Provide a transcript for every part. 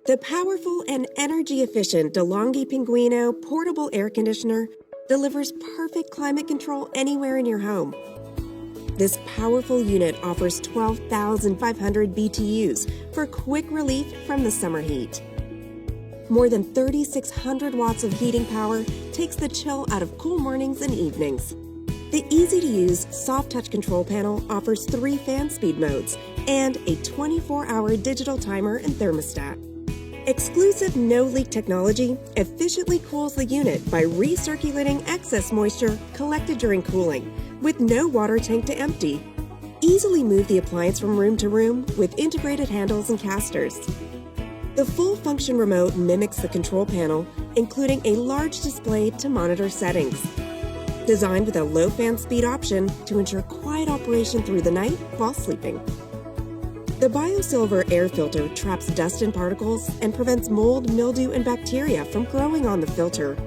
The powerful and energy-efficient Longhi Portable Air Conditioner delivers perfect climate control anywhere in your home. This powerful unit offers 12,500 BTUs for quick relief from the summer heat. More than 3,600 watts of heating power takes the chill out of cool mornings and evenings. The easy-to-use soft touch control panel offers 3 fan speed modes and a 24-hour digital timer and thermostat. Exclusive no-leak technology efficiently cools the unit by recirculating excess moisture collected during cooling, with no water tank to empty. Easily move the appliance from room to room with integrated handles and casters. The full-function remote mimics the control panel, including a large display to monitor settings. Designed with a low fan speed option to ensure quiet operation through the night while sleeping. The BioSilver air filter traps dust and particles and prevents mold, mildew, and bacteria from growing on the filter,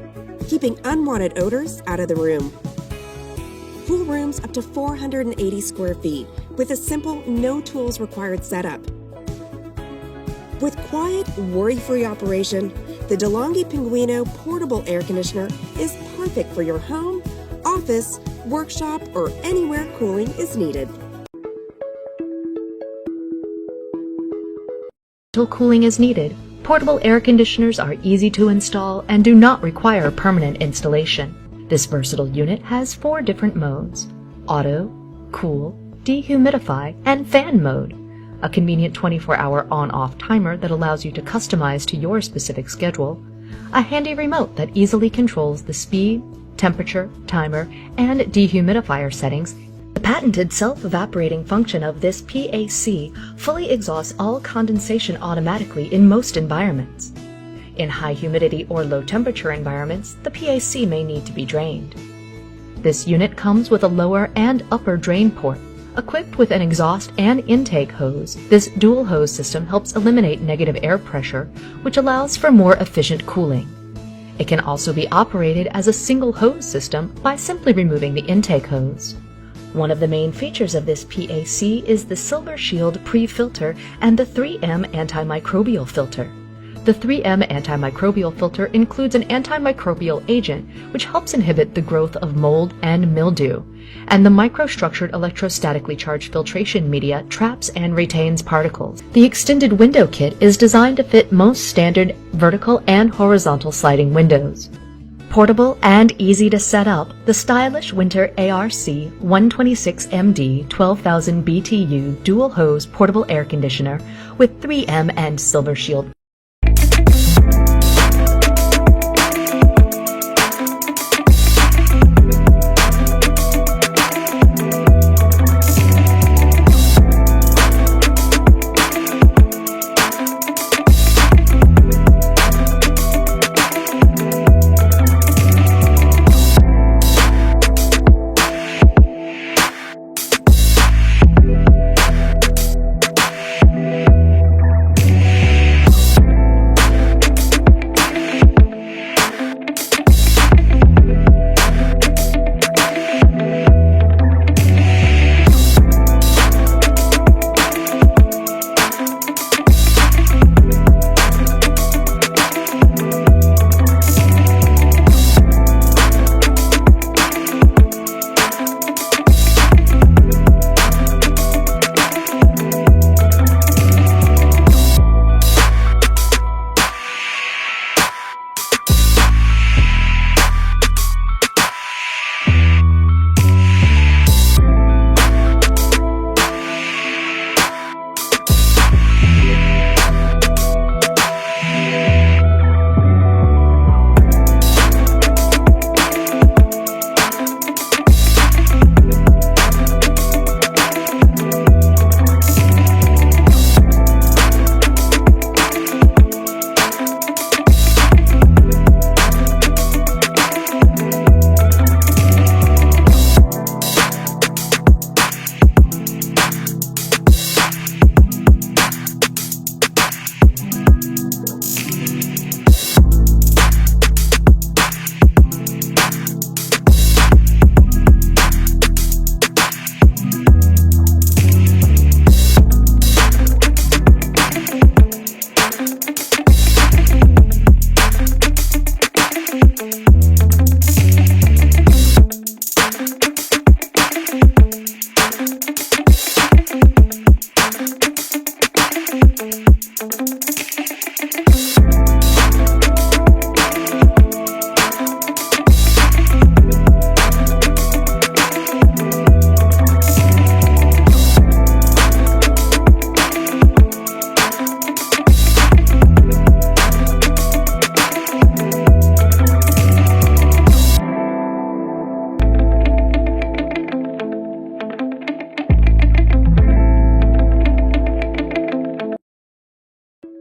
keeping unwanted odors out of the room. Cool rooms up to 480 square feet with a simple, no tools required setup. With quiet, worry-free operation, the Longhi Portable Air Conditioner is perfect for your home, office, workshop, or anywhere cooling is needed. Cooling is needed. Portable air conditioners are easy to install and do not require permanent installation. This versatile unit has 4 different modes: auto, cool, dehumidify, and fan mode. A convenient 24-hour on-off timer that allows you to customize to your specific schedule. A handy remote that easily controls the speed, temperature, timer, and dehumidifier settings. The patented self-evaporating function of this PAC fully exhausts all condensation automatically in most environments. In high humidity or low temperature environments, the PAC may need to be drained. This unit comes with a lower and upper drain port. Equipped with an exhaust and intake hose, this dual hose system helps eliminate negative air pressure, which allows for more efficient cooling. It can also be operated as a single hose system by simply removing the intake hose. One of the main features of this PAC is the Silver Shield pre-filter and the 3M antimicrobial filter. The 3M antimicrobial filter includes an antimicrobial agent which helps inhibit the growth of mold and mildew, and the microstructured electrostatically charged filtration media traps and retains particles. The extended window kit is designed to fit most standard vertical and horizontal sliding windows. Portable and easy to set up, the stylish Whynter ARC 126MD 12,000 BTU dual hose portable air conditioner with 3M and Silver Shield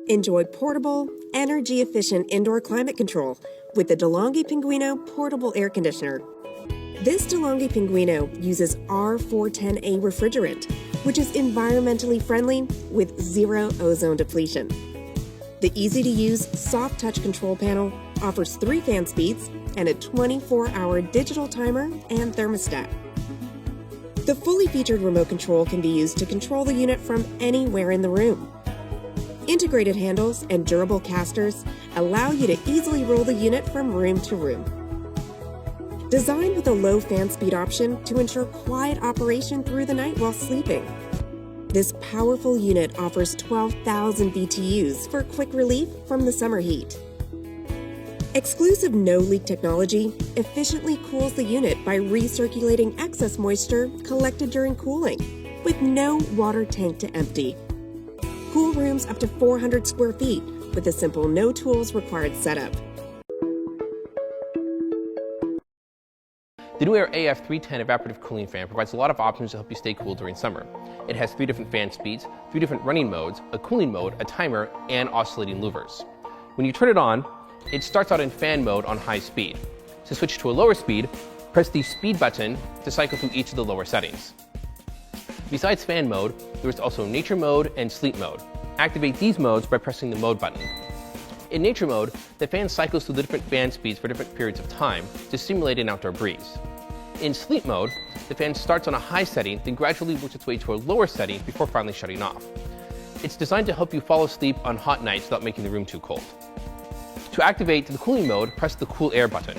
Enjoy portable, energy-efficient indoor climate control with the Longhi Portable Air Conditioner. This Longhi uses R410A refrigerant, which is environmentally friendly with zero ozone depletion. The easy-to-use, soft-touch control panel offers 3 fan speeds and a 24-hour digital timer and thermostat. The fully featured remote control can be used to control the unit from anywhere in the room. Integrated handles and durable casters allow you to easily roll the unit from room to room. Designed with a low fan speed option to ensure quiet operation through the night while sleeping. This powerful unit offers 12,000 BTUs for quick relief from the summer heat. Exclusive no-leak technology efficiently cools the unit by recirculating excess moisture collected during cooling, with no water tank to empty. Cool rooms up to 400 square feet with a simple no tools required setup. The NewAir AF310 evaporative cooling fan provides a lot of options to help you stay cool during summer. It has 3 different fan speeds, 3 different running modes, a cooling mode, a timer, and oscillating louvers. When you turn it on, it starts out in fan mode on high speed. To switch to a lower speed, press the speed button to cycle through each of the lower settings. Besides fan mode, there is also nature mode and sleep mode. Activate these modes by pressing the mode button. In nature mode, the fan cycles through the different fan speeds for different periods of time to simulate an outdoor breeze. In sleep mode, the fan starts on a high setting, then gradually works its way to a lower setting before finally shutting off. It's designed to help you fall asleep on hot nights without making the room too cold. To activate the cooling mode, press the cool air button.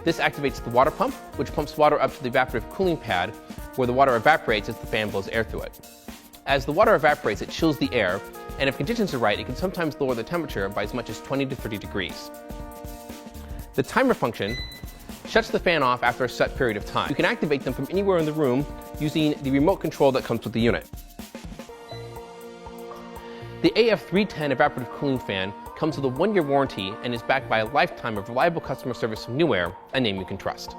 This activates the water pump, which pumps water up to the evaporative cooling pad, where the water evaporates as the fan blows air through it. As the water evaporates, it chills the air, and if conditions are right, it can sometimes lower the temperature by as much as 20 to 30 degrees. The timer function shuts the fan off after a set period of time. You can activate them from anywhere in the room using the remote control that comes with the unit. The AF310 evaporative cooling fan comes with a 1-year warranty and is backed by a lifetime of reliable customer service from NewAir, a name you can trust.